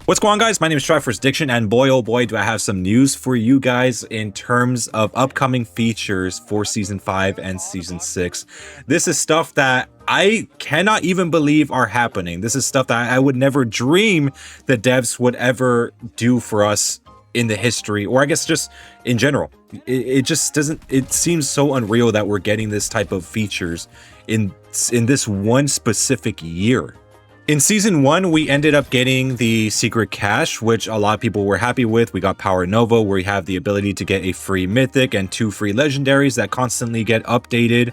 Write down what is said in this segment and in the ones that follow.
What's going on, guys? My name is Triforce Diction, and boy oh boy do I have some news for you guys in terms of upcoming features for Season 5 and Season 6. This is stuff that I cannot even believe are happening. This is stuff that I would never dream the devs would ever do for us in the history, or I guess just in general. It just doesn't, it seems so unreal that we're getting this type of features in this one specific year. In Season 1, we ended up getting the Secret Cache, which a lot of people were happy with. We got Power Nova, where you have the ability to get a free Mythic and 2 free Legendaries that constantly get updated.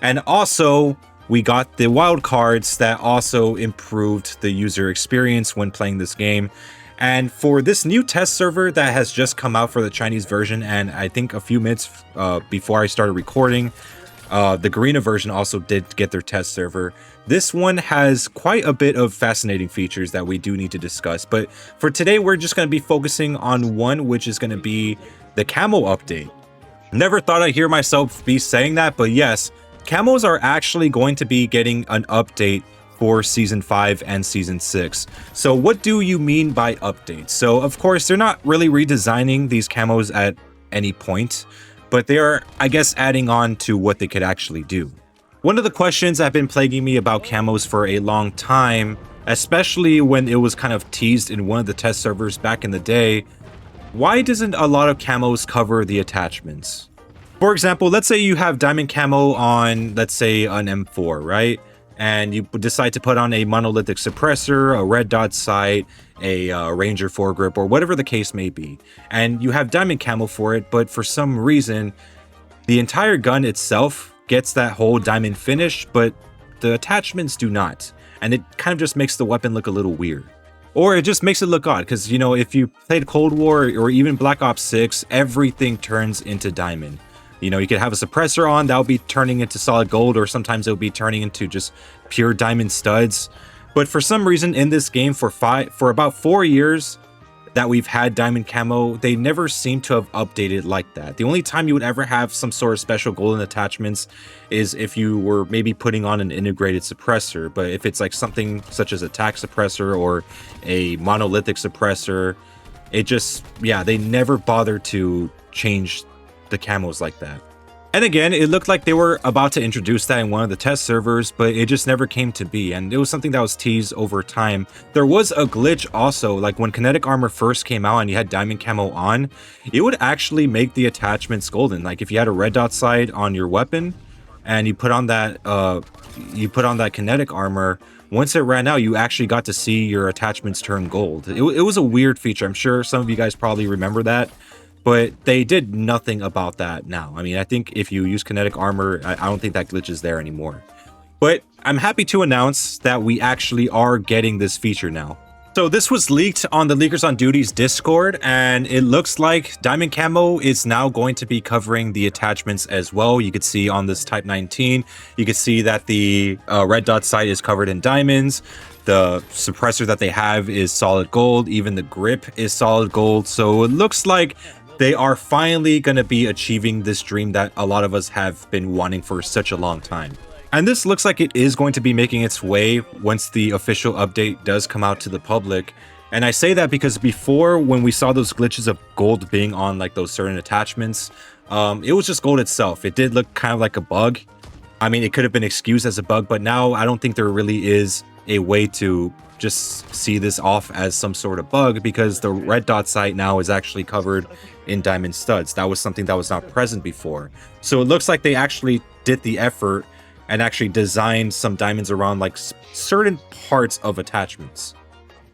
And also, we got the wild cards that also improved the user experience when playing this game. And for this new test server that has just come out for the Chinese version, and I think a few minutes before I started recording, the Garena version also did get their test server. This one has quite a bit of fascinating features that we do need to discuss. But for today, we're just going to be focusing on one, which is going to be the Camo update. Never thought I'd hear myself be saying that, but yes, Camos are actually going to be getting an update for Season 5 and Season 6. So what do you mean by updates? So of course, they're not really redesigning these camos at any point, but they are, I guess, adding on to what they could actually do. One of the questions that have been plaguing me about camos for a long time, especially when it was kind of teased in one of the test servers back in the day, why doesn't a lot of camos cover the attachments? For example, let's say you have diamond camo on, let's say, an M4, right? And you decide to put on a monolithic suppressor, a red dot sight, a ranger foregrip, or whatever the case may be. And you have diamond camo for it, but for some reason, the entire gun itself gets that whole diamond finish, but the attachments do not. And it kind of just makes the weapon look a little weird. Or it just makes it look odd, because, you know, if you played Cold War or even Black Ops 6, everything turns into diamond. You know, you could have a suppressor on, that'll be turning into solid gold, or sometimes it'll be turning into just pure diamond studs. But for some reason in this game, for about 4 years that we've had diamond camo, they never seem to have updated like that. The only time you would ever have some sort of special golden attachments is if you were maybe putting on an integrated suppressor. But if it's like something such as a tac suppressor or a monolithic suppressor, it just, yeah, they never bothered to change the camos like that. And again, it looked like they were about to introduce that in one of the test servers, but it just never came to be, and it was something that was teased over time. There was a glitch also, like when kinetic armor first came out and you had diamond camo on, it would actually make the attachments golden. Like if you had a red dot sight on your weapon and you put on that kinetic armor, once it ran out, you actually got to see your attachments turn gold. It was a weird feature. I'm sure some of you guys probably remember that. But they did nothing about that now. I mean, I think if you use kinetic armor, I don't think that glitch is there anymore. But I'm happy to announce that we actually are getting this feature now. So this was leaked on the Leakers on Duty's Discord, and it looks like Diamond Camo is now going to be covering the attachments as well. You could see on this Type 19, you could see that the red dot sight is covered in diamonds. The suppressor that they have is solid gold. Even the grip is solid gold. So it looks like they are finally going to be achieving this dream that a lot of us have been wanting for such a long time. And this looks like it is going to be making its way once the official update does come out to the public. And I say that because before, when we saw those glitches of gold being on like those certain attachments, it was just gold itself. It did look kind of like a bug. I mean, it could have been excused as a bug, but now I don't think there really is a way to just see this off as some sort of bug, because the red dot sight now is actually covered in diamond studs. That was something that was not present before. So it looks like they actually did the effort and actually designed some diamonds around like certain parts of attachments.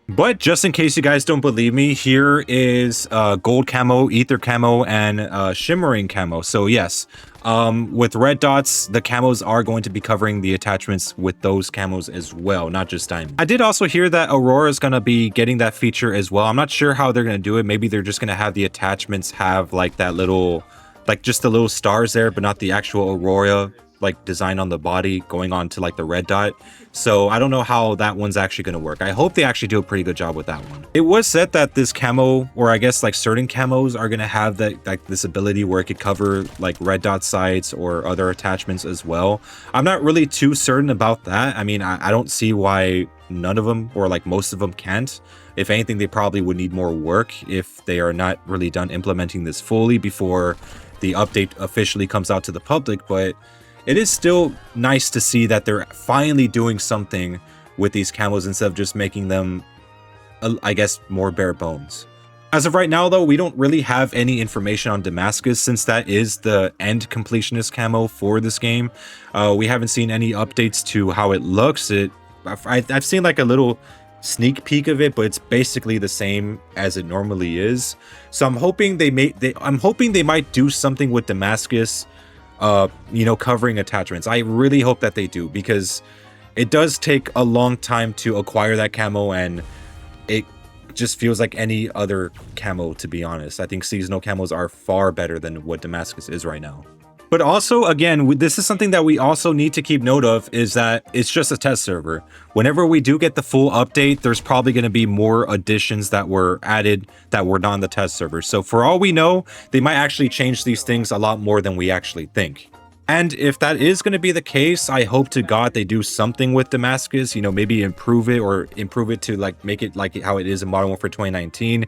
But just in case you guys don't believe me, here is gold camo, ether camo, and shimmering camo. So yes, with red dots, the camos are going to be covering the attachments with those camos as well, not just diamond. I did also hear that Aurora is going to be getting that feature as well. I'm not sure how they're going to do it. Maybe they're just going to have the attachments have like that little, like just the little stars there, but not the actual Aurora like design on the body going on to like the red dot. So I don't know how that one's actually going to work. I hope they actually do a pretty good job with that one. It was said that this camo, or I guess like certain camos, are going to have that like this ability where it could cover like red dot sights or other attachments as well. I'm not really too certain about that. I mean, I don't see why none of them or like most of them can't. If anything, they probably would need more work if they are not really done implementing this fully before the update officially comes out to the public. But it is still nice to see that they're finally doing something with these camos instead of just making them, I guess, more bare bones. As of right now, though, we don't really have any information on Damascus since that is the end completionist camo for this game. We haven't seen any updates to how it looks. I've seen like a little sneak peek of it, but it's basically the same as it normally is. So I'm hoping I'm hoping they might do something with Damascus, you know, covering attachments. I really hope that they do, because it does take a long time to acquire that camo, and it just feels like any other camo, to be honest. I think seasonal camos are far better than what Damascus is right now. But also, again, this is something that we also need to keep note of, is that it's just a test server. Whenever we do get the full update, there's probably going to be more additions that were added that were not on the test server. So for all we know, they might actually change these things a lot more than we actually think. And if that is going to be the case, I hope to God they do something with Damascus, you know, maybe improve it, or improve it to like make it like how it is in Modern Warfare 2019.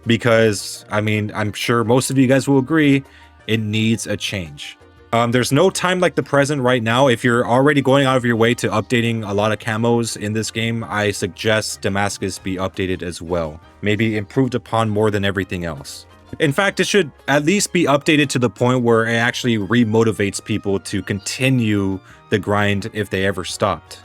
Because, I mean, I'm sure most of you guys will agree, it needs a change. There's no time like the present right now. If you're already going out of your way to updating a lot of camos in this game, I suggest Damascus be updated as well. Maybe improved upon more than everything else. In fact, it should at least be updated to the point where it actually remotivates people to continue the grind if they ever stopped.